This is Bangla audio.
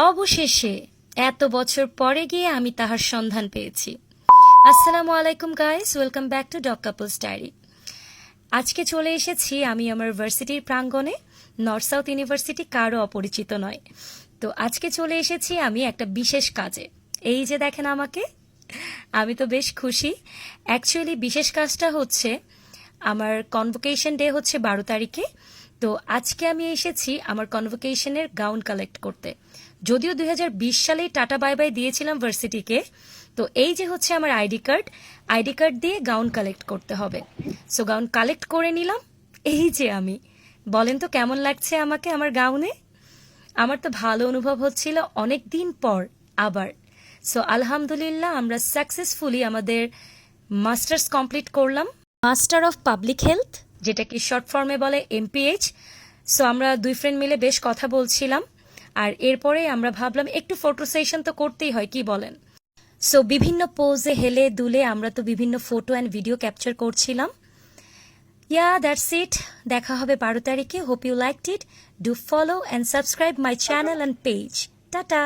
অবশেষে এত বছর পরে গিয়ে আমি তাহার সন্ধান পেয়েছি। আসসালামু আলাইকুম গাইস, ওয়েলকাম ব্যাক টু ডক্কাপলস ডায়েরি। আজকে চলে এসেছি আমি আমার ভার্সিটির প্রাঙ্গণে। নর্থ সাউথ ইউনিভার্সিটি কারো অপরিচিত নয়। তো আজকে চলে এসেছি আমি একটা বিশেষ কাজে। এই যে দেখেন আমাকে, আমি তো বেশ খুশি। অ্যাকচুয়ালি বিশেষ কাজটা হচ্ছে আমার কনভোকেশন ডে হচ্ছে 12 তারিখে। তো আজকে আমি এসেছি আমার কনভোকেশনের গাউন কালেক্ট করতে। যদিও 2020 সালেই টাটা বাই বাই দিয়েছিলাম ভার্সিটিকে। তো এই যে হচ্ছে আমার আইডি কার্ড দিয়ে গাউন কালেক্ট করতে হবে। সো গাউন কালেক্ট করে নিলাম। এই যে আমি, বলেন তো কেমন লাগছে আমাকে আমার গাউনে? আমার তো ভালো অনুভব হচ্ছিল অনেক দিন পর আবার। সো আলহামদুলিল্লাহ আমরা সাকসেসফুলি আমাদের মাস্টার্স কমপ্লিট করলাম, মাস্টার অফ পাবলিক হেলথ, যেটাকে শর্ট ফর্মে বলে এমপিএইচ। সো আমরা দুই ফ্রেন্ড মিলে বেশ কথা বলছিলাম, আর এরপরে আমরা ভাবলাম একটু ফটো সেশন তো করতেই হয়, কি বলেন? সো বিভিন্ন পোজে হেলে দুলে আমরা তো বিভিন্ন ফটো অ্যান্ড ভিডিও ক্যাপচার করছিলাম। That's it. দেখা হবে 12 তারিখে। Hope you liked it. Do follow and subscribe my channel and page. Tata.